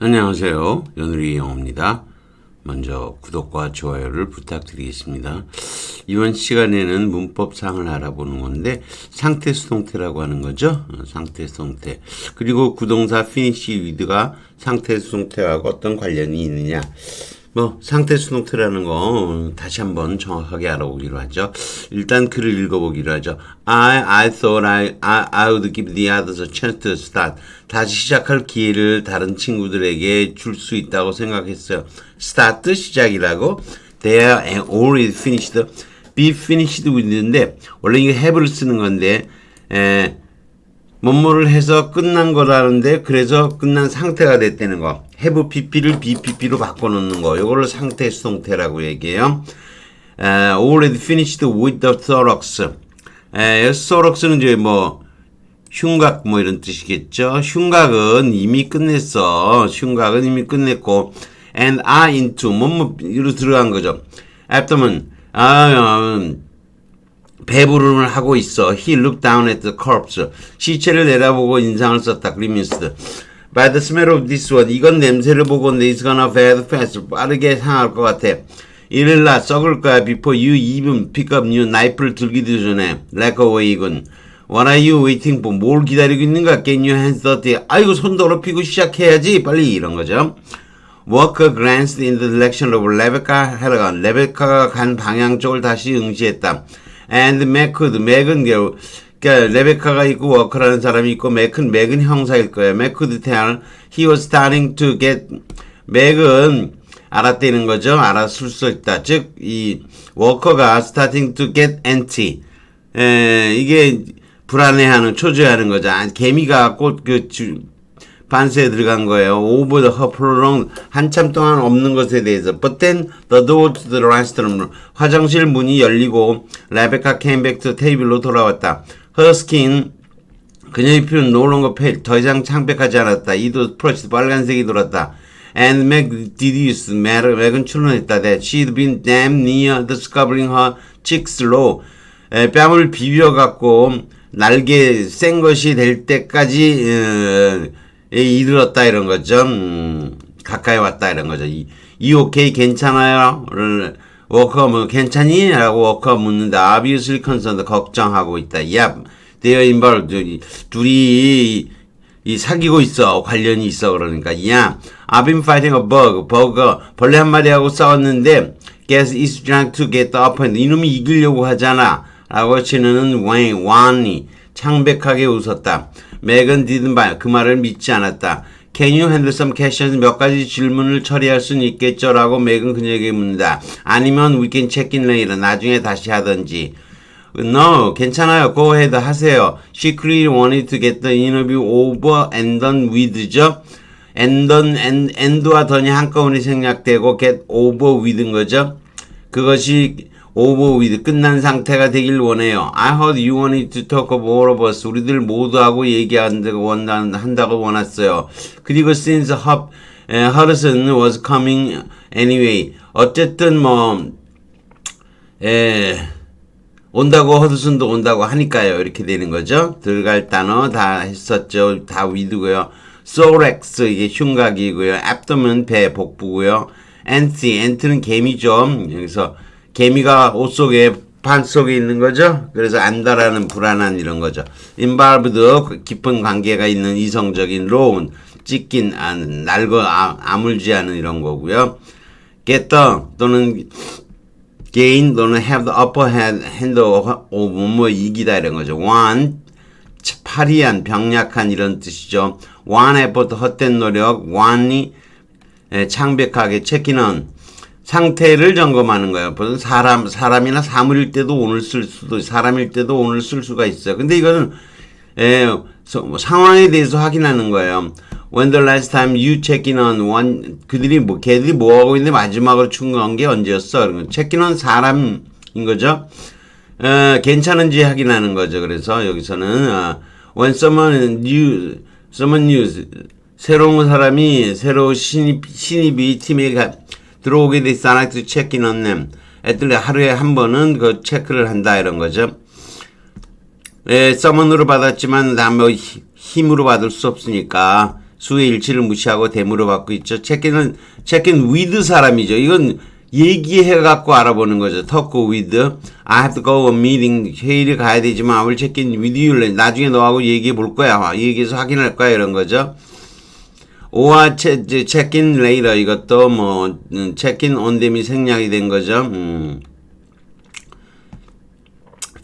안녕하세요. 연우리 영어입니다. 먼저 구독과 좋아요를 부탁드리겠습니다. 이번 시간에는 문법상을 알아보는 건데 상태 수동태라고 하는 거죠. 상태 수동태. 그리고 구동사 finish with가 상태 수동태하고 어떤 관련이 있느냐. 상태 수동태라는 거 다시 한번 정확하게 알아보기로 하죠. 일단 글을 읽어보기로 하죠. I thought I would give the others a chance to start. 다시 시작할 기회를 다른 친구들에게 줄 수 있다고 생각했어요. start 시작이라고. They are already finished. be finished with인데 원래 이게 have를 쓰는 건데 뭐뭐를 해서 끝난 거라는데 그래서 끝난 상태가 됐다는 거. have pp를 bpp로 바꿔놓는 거. 요거를 상태 수동태라고 얘기해요. already finished with the thorax. thorax는 이제 흉곽 이런 뜻이겠죠. 흉곽은 이미 끝냈어. 흉곽은 이미 끝냈고 and are into 뭐뭐로 들어간 거죠. abdomen 배부름을 하고 있어. He looked down at the corpse. 시체를 내다보고 인상을 썼다. 그리면서 By the smell of this one. 이건 냄새를 보고는 it's gonna fade fast. 빠르게 상할 것 같아. 이럴라 썩을 거야. Before you even pick up new knife를 들기도 전에. Like away 이건. What are you waiting for? 뭘 기다리고 있는가? Get your hands dirty. 아이고 손 더럽히고 시작해야지. 빨리 이런 거죠. Walker glanced in the direction of Rebecca Harrigan. 레베카가 간 방향 쪽을 다시 응시했다. And 맥은 그러니까 레베카가 있고 워커라는 사람이 있고 맥은 형사일 거예요. 맥could tell he was starting to get 맥은 알았다는 거죠. 알았을 수 있다. 즉 이 워커가 starting to get antsy. 이게 불안해하는 초조해하는 거죠. 개미가 곧 반스에 들어간 거예요. Over the prolonged 한참 동안 없는 것에 대해서. But then the door to the restroom 화장실 문이 열리고 Rebecca came back to table로 돌아왔다. Her skin 그녀의 피부는 no longer pale 더 이상 창백하지 않았다. 이도 프로치 빨간색이 돌았다. And Meg deduced 맥은 추론했다. That she'd been damn near discovering her cheeks low. 뺨을 비벼갖고 날개 센 것이 될 때까지 이르렀다 이런 거죠. 가까이 왔다 이런 거죠. 이 오케이 괜찮아요? 워커가 괜찮니? 라고 워커가 묻는다. Obviously concerned 걱정하고 있다. Yep, they are involved. 둘이 사귀고 있어. 관련이 있어. 그러니까 yeah, I've been fighting a bug. 벌레 한 마리하고 싸웠는데 guess it's trying to get the upper hand. 이놈이 이기려고 하잖아. 라고 치는 왕이 창백하게 웃었다. 맥은 didn't 그 말을 믿지 않았다. Can you handle some questions? 몇 가지 질문을 처리할 수는 있겠죠? 라고 맥은 그녀에게 묻는다. 아니면 we can check in later. 나중에 다시 하던지. No, 괜찮아요. Go ahead 하세요. She clearly wanted to get the interview over and done with죠. end와 done이 한꺼번에 생략되고 get over with인 거죠. 그것이 over with 끝난 상태가 되길 원해요. I heard you wanted to talk of all of us. 우리들 모두하고 한다고 원했어요. 그리고 since Hudson was coming anyway. 어쨌든 온다고 허드슨도 온다고 하니까요. 이렇게 되는 거죠. 들어갈 단어 다 했었죠. 다 with고요. thorax 이게 흉곽이고요. abdomen 배 복부고요. ant는 개미죠. 여기서 개미가 옷 속에 반 속에 있는 거죠. 그래서 안다라는 불안한 이런 거죠. involved 깊은 관계가 있는 이성적인 loan 찢긴 아물지 않은 이런 거고요. get the 또는 gain 또는 have the upper hand over 이기다 이런 거죠. want 파리한 병약한 이런 뜻이죠. want effort 헛된 노력 want이 창백하게 체키는 상태를 점검하는 거예요. 사람이나 사물일 때도 오늘 쓸 수도, 사람일 때도 오늘 쓸 수가 있어요. 근데 이거는, 상황에 대해서 확인하는 거예요. When the last time you check in on one, 걔들이 뭐 하고 있는데 마지막으로 충고한 게 언제였어? check in on 사람인 거죠. 괜찮은지 확인하는 거죠. 그래서 여기서는, when someone new, 새로운 사람이, 신입이 팀에 들어오게 돼서 I like to check in on them. 애들 하루에 한 번은 그 체크를 한다 이런 거죠. 서먼으로 받았지만 힘으로 받을 수 없으니까 수의 일치를 무시하고 대무로 받고 있죠. check-in with 사람이죠. 이건 얘기해갖고 알아보는 거죠. talk with. I have to go a meeting. 회의를 가야 되지만 I will check in with you. 나중에 너하고 얘기해 볼 거야. 얘기해서 확인할 거야. 이런 거죠. or check in later. 이것도 뭐 check in on them이 생략이 된 거죠.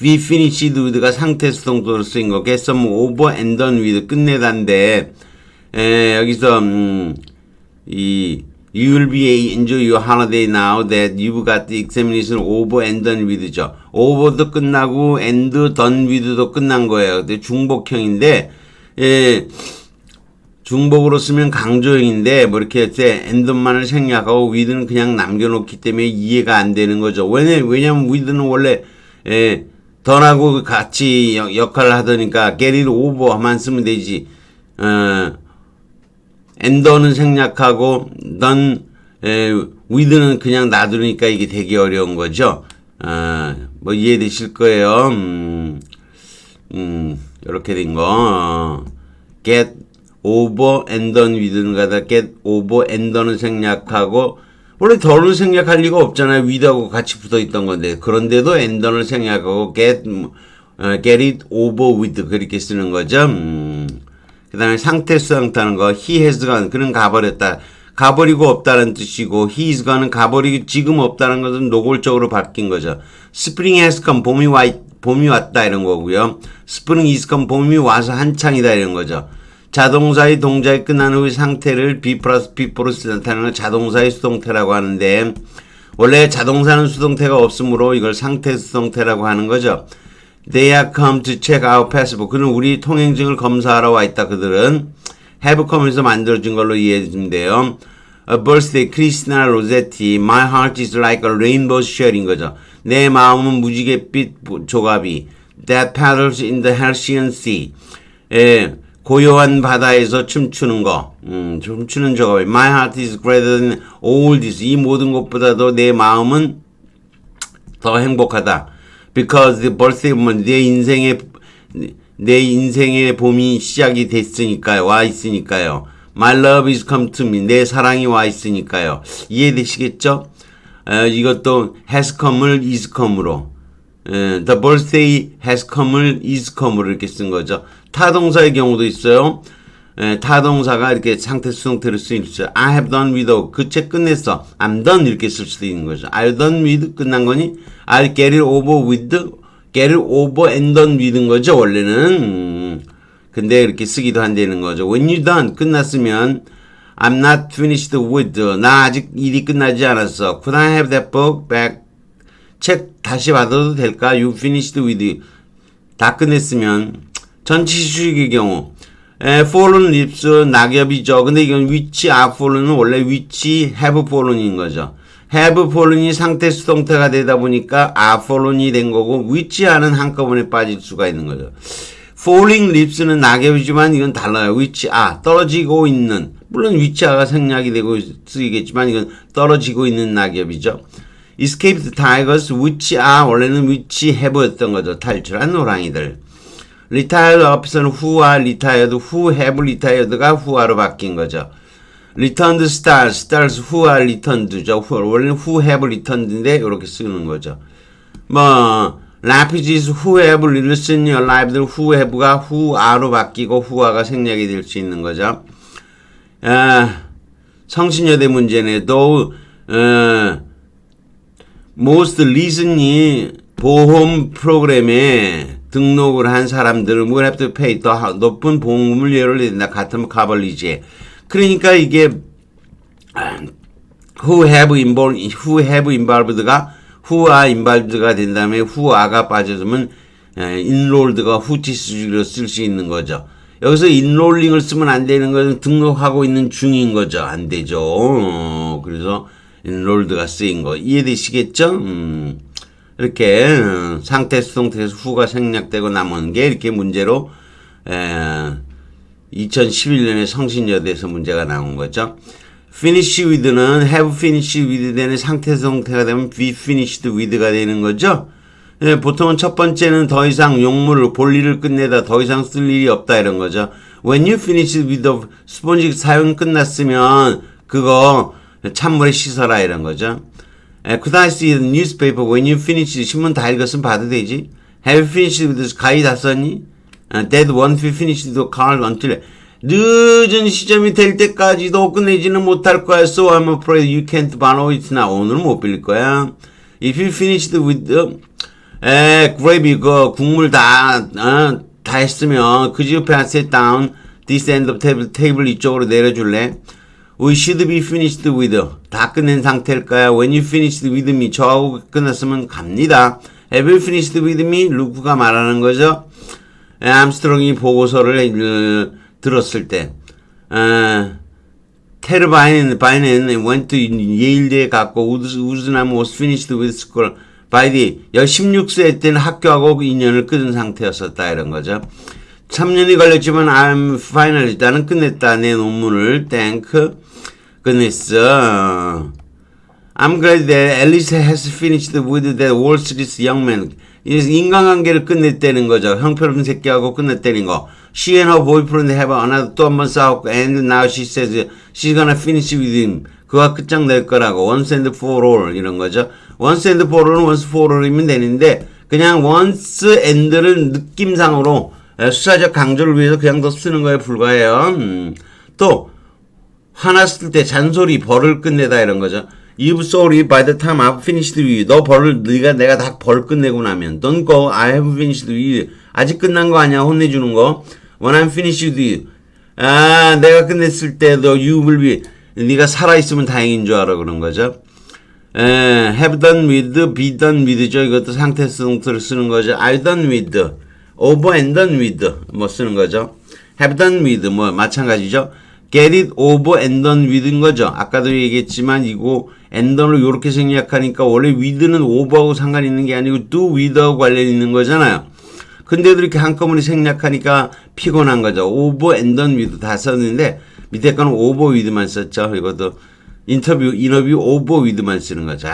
we finished with가 상태 수동태로 쓰인 거. get some over and done with 끝내다인데 여기서 You will be enjoy your holiday now that you've got the examination over and done with죠. over도 끝나고 and done with도 끝난 거예요. 근데 중복형인데 중복으로 쓰면 강조형인데 뭐 이렇게 and만을 생략하고 with는 그냥 남겨놓기 때문에 이해가 안 되는 거죠. 왜냐면 with는 원래 done하고 같이 역할을 하더니까 get it over만 쓰면 되지. 엔더는 생략하고 done with는 그냥 놔두니까 이게 되게 어려운 거죠. 뭐 이해되실 거예요. 이렇게 된 거. get over and done with는 가다 get over and done는 생략하고 원래 done는 생략할 리가 없잖아요. with하고 같이 붙어 있던 건데 그런데도 and done을 생략하고 get it over with 그렇게 쓰는 거죠. 그 다음에 상태 수동태하는 거 he has gone 그는 가버렸다 가버리고 없다는 뜻이고 he is gone은 가버리고 지금 없다는 것은 노골적으로 바뀐 거죠. spring has come 봄이 왔다 이런 거고요. spring is come 봄이 와서 한창이다 이런 거죠. 자동사의 동작이 끝난 후의 상태를 be 플러스 befo로 나타내는 걸 자동사의 수동태라고 하는데 원래 자동사는 수동태가 없으므로 이걸 상태 수동태라고 하는 거죠. They have come to check our passport. 그는 우리 통행증을 검사하러 와 있다. 그들은 have come에서 만들어진 걸로 이해해주면 돼요. A birthday, 크리스티나 로제티. My heart is like a rainbow shell인 거죠. 내 마음은 무지갯빛 조각이. That paddles in the Halcyon Sea. 고요한 바다에서 춤추는 거. 춤추는 조각이. My heart is greater than all this. 이 모든 것보다도 내 마음은 더 행복하다. Because the birthday 내 인생의 봄이 시작이 됐으니까요. 와 있으니까요. My love is come to me. 내 사랑이 와 있으니까요. 이해되시겠죠? 이것도 has come을 is come으로 the birthday has come을 is come으로 이렇게 쓴 거죠. 타동사의 경우도 있어요. 타동사가 이렇게 상태 수동태로 쓰일 수 있어요. I have done with 그 책 끝냈어. I'm done 이렇게 쓸 수도 있는 거죠. I've done with 끝난 거니 I'll get it over with get it over and done with인 거죠. 원래는 근데 이렇게 쓰기도 한다는 거죠. When you're done 끝났으면 I'm not finished with 나 아직 일이 끝나지 않았어. Could I have that book back? 책 다시 받아도 될까? You finished with 다 끝냈으면 전치수식의 경우 fallen leaves 낙엽이죠. 근데 이건 which are fallen은 원래 which have fallen인 거죠. have fallen이 상태 수동태가 되다 보니까 are fallen이 된 거고 which are는 한꺼번에 빠질 수가 있는 거죠. falling leaves는 낙엽이지만 이건 달라요. which are 떨어지고 있는 물론 which are가 생략이 되고 쓰이겠지만 이건 떨어지고 있는 낙엽이죠. escaped tigers which are 원래는 which have였던 거죠. 탈출한 호랑이들. retired officer는 who are retired, who have retired가 who are로 바뀐 거죠. returned stars who are returned죠. 원래는 who have returned인데 이렇게 쓰는 거죠. 뭐 refugees who have listened your live들 who have가 who are로 바뀌고 who are가 생략이 될 수 있는 거죠. 성신여대 문제네. though most recently 보험 프로그램에 등록을 한 사람들은 will have to pay 더 높은 보험을 예를 든다. 같은 커버리지. 그러니까 이게 who have involved가 who are involved가 된 다음에 who are가 빠져주면 enrolled가 후치수직으로 쓸 수 있는 거죠. 여기서 enrolling을 쓰면 안 되는 것은 등록하고 있는 중인 거죠. 안 되죠. 그래서 enrolled가 쓰인 거 이해되시겠죠? 이렇게 상태 수동태에서 who가 생략되고 남은 게 이렇게 문제로 2011년에 성신여대에서 문제가 나온 거죠. finish with는 have finished with 되는 상태 수동태가 되면 be finished with가 되는 거죠. 보통은 첫 번째는 더 이상 용물을 볼 일을 끝내다 더 이상 쓸 일이 없다 이런 거죠. When you finish with the 스폰지 사용 끝났으면 그거 찬물에 씻어라 이런 거죠. Could I see the newspaper when you finish? 신문 다 읽었으면 봐도 되지. Have you finished with this? 가위 다 썼니? That once you finish the car until 늦은 시점이 될 때까지도 끝내지는 못할 거야. So I'm afraid you can't borrow it now. 오늘은 못 빌릴 거야. If you finished with the gravy, 그 국물 다 했으면 그 옆에 sit down. This end of table 이쪽으로 내려줄래? We should be finished with. 다 끝낸 상태일 거야. When you finished with me. 저하고 끝났으면 갑니다. Have you finished with me? 루크가 말하는 거죠. 암스트롱이 보고서를 들었을 때 테르 바이넨 went to 예일대에 갔고 우즈남 was finished with school by the 16세 때는 학교하고 인연을 끊은 상태였었다 이런 거죠. 3년이 걸렸지만 I'm final 일단은 끝냈다 내 논문을 thank 끝냈어. I'm glad that Alice has finished with that Wall Street young man. 인간관계를 끝냈다는 거죠. 형편없는 새끼하고 끝냈다는 거. She and her boyfriend have another 또 한 번 싸웠고 and now she says she's gonna finish with him. 그가 끝장낼 거라고. Once and for all 이런 거죠. Once and for all은 once for all이면 되는데 그냥 once and를 느낌상으로 수사적 강조를 위해서 그냥 더 쓰는 거에 불과해요. 또 화났을 때 잔소리 벌을 끝내다 이런 거죠. You've sorry by the time I've finished with you. 너 벌을 내가 다 벌 끝내고 나면 Don't go. I have finished with you. 아직 끝난 거 아니야. 혼내주는 거. When I'm finished with you. 내가 끝냈을 때 너 you will be. 네가 살아있으면 다행인 줄 알아 그런 거죠. Have done with, be done with죠. 이것도 상태성을 쓰는 거죠. I've done with, over and done with 뭐 쓰는 거죠. Have done with 뭐 마찬가지죠. Get it over and done with인 거죠. 아까도 얘기했지만 이거 and done을 이렇게 생략하니까 원래 with는 over하고 상관 있는 게 아니고 do with하고 관련 있는 거잖아요. 근데도 이렇게 한꺼번에 생략하니까 피곤한 거죠. over and done with 다 썼는데 밑에 거는 over with만 썼죠. 이것도 인터뷰 over with만 쓰는 거죠.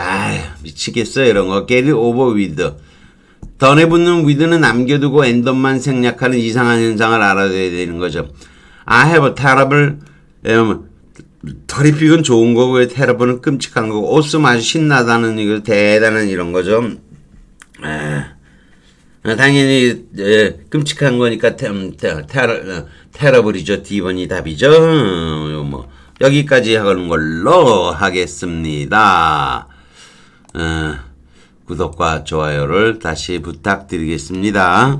미치겠어요 이런 거. Get it over with. 던에 붙는 with는 남겨두고 and done만 생략하는 이상한 현상을 알아둬야 되는 거죠. I have a terrible, 터리픽은 좋은 거고, terrible은 끔찍한 거고, awesome 아주 신나다는, 이거 대단한 이런 거죠. 당연히, 끔찍한 거니까, terrible이죠. D번이 답이죠. 뭐, 여기까지 하는 걸로 하겠습니다. 구독과 좋아요를 다시 부탁드리겠습니다.